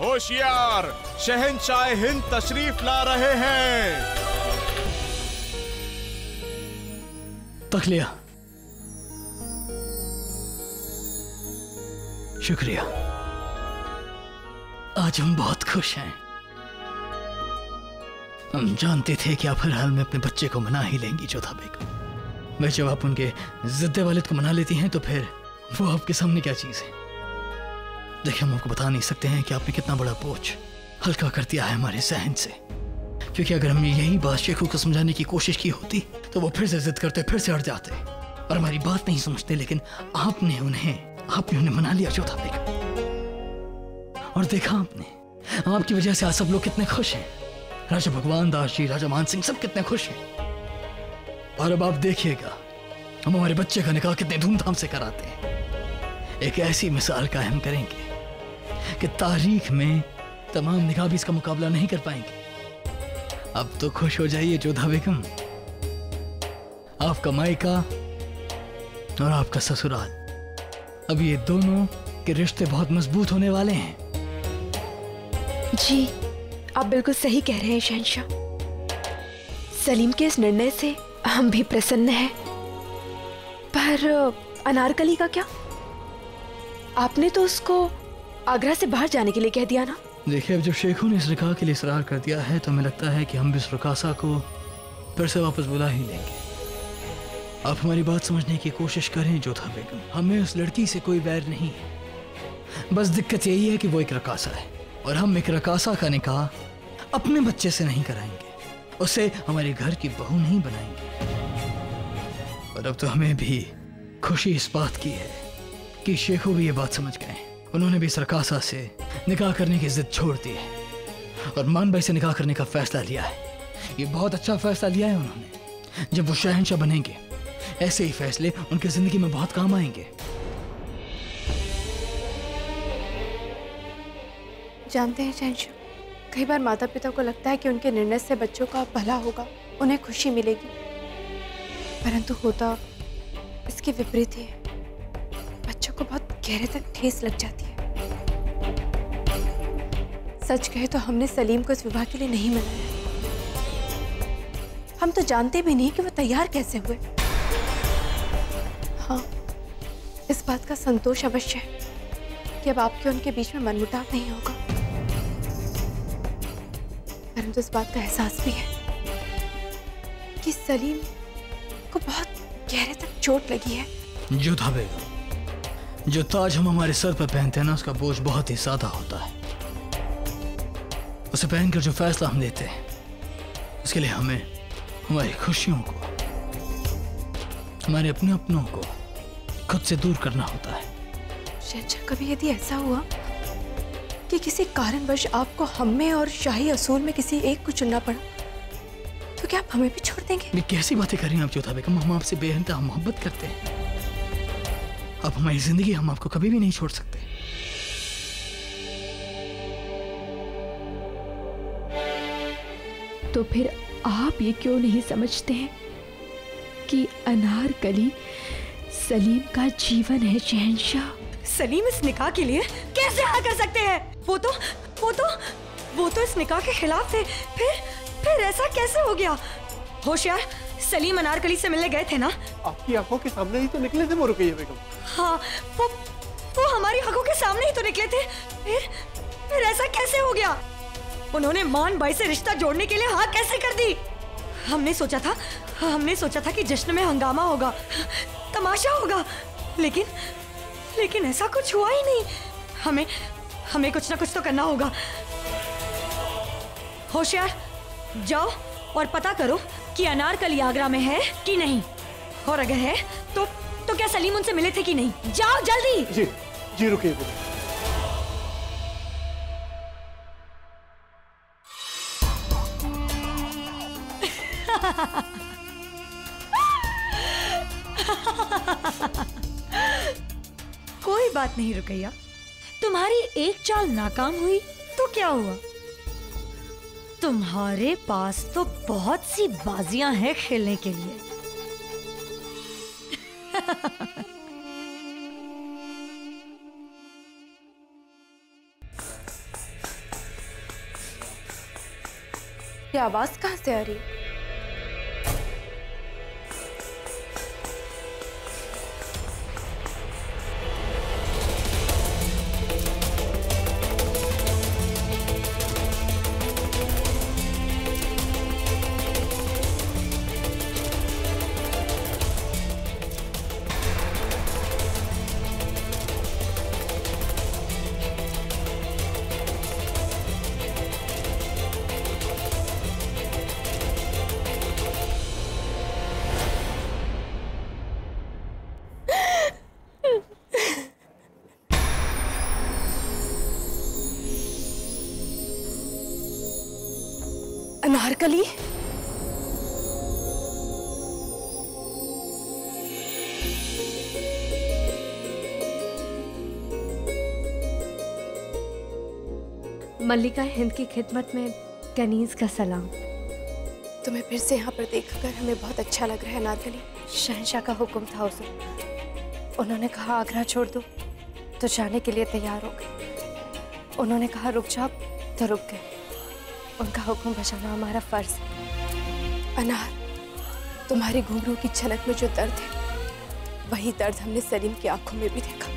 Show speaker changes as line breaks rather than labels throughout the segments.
होशियार, शहंशाह हिंद तशरीफ ला रहे हैं।
तखलिया, शुक्रिया। आज हम बहुत खुश हैं। हम जानते थे कि आप हर हाल में अपने बच्चे को मना ही लेंगी जोधा बेगम। मैं जब आप उनके जिद्दे वालिद को मना लेती हैं तो फिर वो आपके सामने क्या चीज है। देखिए, हम आपको बता नहीं सकते हैं कि आपने कितना बड़ा बोझ हल्का कर दिया है हमारे जहन से। क्योंकि अगर हमने यही बात शेखू को समझाने की कोशिश की होती तो वो फिर से जिद करते, फिर से अड़ जाते और हमारी बात नहीं समझते। लेकिन आपने उन्हें मना लिया जोधा बेगम। और देखा आपने, आपकी वजह से आज सब लोग कितने खुश हैं। राजा भगवान दास जी, राजा मान सिंह, सब कितने खुश हैं। और अब आप देखिएगा हम हमारे बच्चे का निकाह कितने धूमधाम से कराते हैं। एक ऐसी मिसाल कायम करेंगे कि तारीख में तमाम निकाह भी इसका मुकाबला नहीं कर पाएंगे। अब तो खुश हो जाइए जोधा बेगम। आपका मायका और आपका ससुराल, अब ये दोनों के रिश्ते बहुत मजबूत होने वाले हैं।
जी, आप बिल्कुल सही कह रहे हैं शहंशाह। सलीम के इस निर्णय से हम भी प्रसन्न हैं। पर अनारकली का क्या? आपने तो उसको आगरा से बाहर जाने के लिए कह दिया ना।
देखिए, अब जब शेखू ने इस निकाह के लिए इसरार कर दिया है तो हमें लगता है कि हम भी इस रकासा को फिर से वापस बुला ही लेंगे। आप हमारी बात समझने की कोशिश करें जोधा बेगम। हमें उस लड़की से कोई वैर नहीं है। बस दिक्कत यही है कि वो एक रकासा है और हम एक रकासा का निकाह अपने बच्चे से नहीं कराएंगे, उसे हमारे घर की बहू नहीं बनाएंगे। और अब तो हमें भी खुशी इस बात की है कि शेखू भी ये बात समझ गए। उन्होंने भी इस रकासा से निकाह करने की जिद छोड़ दी है और मान भाई से निकाह करने का फैसला लिया है। ये बहुत अच्छा फैसला लिया है उन्होंने। जब वो शहंशाह बनेंगे, ऐसे ही फैसले उनकी जिंदगी में बहुत काम आएंगे।
जानते हैं शहंशाह, कई बार माता पिता को लगता है कि उनके निर्णय से बच्चों का भला होगा, उन्हें खुशी मिलेगी, परंतु होता इसके विपरीत ही है। बच्चों को बहुत गहरे तक ठेस लग जाती है। सच कहे तो हमने सलीम को इस विवाह के लिए नहीं मनाया। हम तो जानते भी नहीं कि वो तैयार कैसे हुए। हाँ, इस बात का संतोष अवश्य है कि अब आपके उनके बीच में मनमुटाव नहीं होगा, परंतु इस बात का एहसास भी है कि सलीम को बहुत गहरे तक चोट लगी है।
जोधा बेगम, जो ताज हम हमारे सर पर पहनते हैं ना, उसका बोझ बहुत ही ज्यादा होता है। उसे पहनकर जो फैसला हम लेते हैं, उसके लिए हमें हमारी खुशियों को, हमारे अपने अपनों को खुद से दूर करना होता है।
शहंशाह, कभी यदि ऐसा हुआ कि किसी कारणवश आपको हम में और शाही असूल में किसी एक को चुनना पड़ा, तो क्या आप हमें भी छोड़ देंगे?
ये कैसी बातें कर रही हैं आप जोधा बेगम? हम आपसे बेइंतहा मोहब्बत करते हैं। अब हमारी जिंदगी हम आपको कभी भी नहीं छोड़ सकते।
तो फिर आप ये क्यों नहीं समझते हैं कि अनारकली सलीम का जीवन है शहंशाह?
सलीम इस निकाह के लिए कैसे हाँ कर सकते हैं? वो तो इस निकाह के खिलाफ थे। फिर ऐसा कैसे हो गया? होशियार, सलीम अनारकली से मिलने गए थे ना?
आपकी आंखों के सामने ही तो निकले थे वो रुकैया बेगम।
हाँ, वो हमारी आंखों के सामने ही तो निकले थे। फिर ऐसा कैसे हो गया? उन्होंने मान भाई से रिश्ता जोड़ने के लिए हाँ कैसे कर दी? हमने सोचा था कि जश्न में हंगामा होगा, तमाशा होगा, लेकिन ऐसा कुछ हुआ ही नहीं। हमें कुछ ना कुछ तो करना होगा। होशियार, जाओ और पता करो कि अनारकली आगरा में है कि नहीं, और अगर है तो क्या सलीम उनसे मिले थे कि नहीं? जाओ जल्दी।
जी रुकिए बेगम।
कोई बात नहीं रुकैया, तुम्हारी एक चाल नाकाम हुई तो क्या हुआ? तुम्हारे पास तो बहुत सी बाजियां हैं खेलने के लिए।
ये आवाज कहाँ से आ रही है? अनारकली,
मल्लिका हिंद की खिदमत में कनीज का सलाम।
तुम्हें फिर से यहाँ पर देखकर हमें बहुत अच्छा लग रहा है अनारकली।
शहंशाह का हुक्म था हुजूर। उन्होंने कहा आगरा छोड़ दो तो जाने के लिए तैयार हो गए। उन्होंने कहा रुक जाओ तो रुक गए। उनका हुक्म बजाना हमारा फर्ज है।
अनार, तुम्हारे घुंघरू की छलक में जो दर्द है वही दर्द हमने सलीम की आंखों में भी देखा।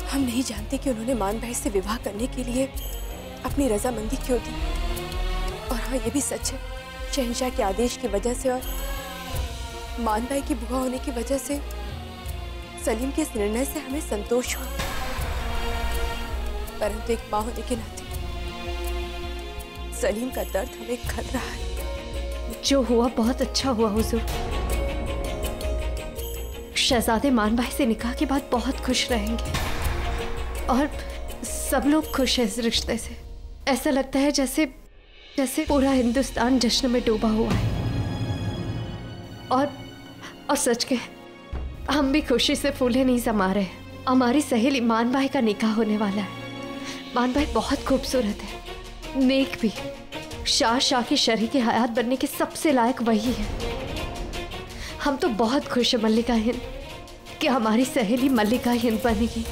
हम नहीं जानते कि उन्होंने मान भाई से विवाह करने के लिए अपनी रजामंदी क्यों दी। और हाँ, ये भी सच है, शहंशाह के आदेश की वजह से और मान भाई की बुआ होने की वजह से सलीम के इस निर्णय से हमें संतोष हुआ। परंतु एक मां होने के नाते सलीम का दर्द हमें खल रहा है।
जो हुआ बहुत अच्छा हुआ हुजूर। शहजादे मान भाई से निकाह के बाद बहुत खुश रहेंगे और सब लोग खुश हैं इस रिश्ते से। ऐसा लगता है जैसे जैसे पूरा हिंदुस्तान जश्न में डूबा हुआ है। और सच के हम भी खुशी से फूले नहीं समा रहे। हमारी सहेली मान भाई का निकाह होने वाला है। मान भाई बहुत खूबसूरत है, नेक भी। शाह की शरीके हयात बनने के सबसे लायक वही है। हम तो बहुत खुश हैं मल्लिका हिंद कि हमारी सहेली मल्लिका हिंद बनेगी।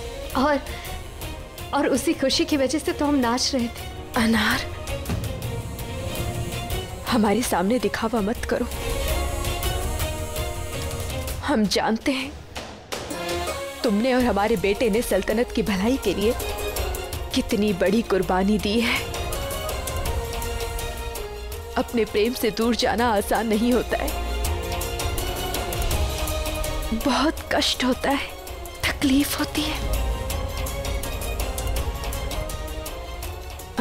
और उसी खुशी की वजह से तो हम नाच रहे थे।
अनार, हमारे सामने दिखावा मत करो। हम जानते हैं तुमने और हमारे बेटे ने सल्तनत की भलाई के लिए कितनी बड़ी कुर्बानी दी है। अपने प्रेम से दूर जाना आसान नहीं होता है, बहुत कष्ट होता है, तकलीफ होती है।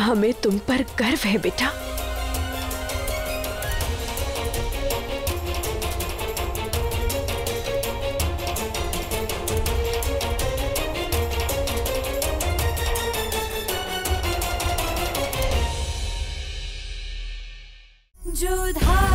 हमें तुम पर गर्व है बेटा।
जो धार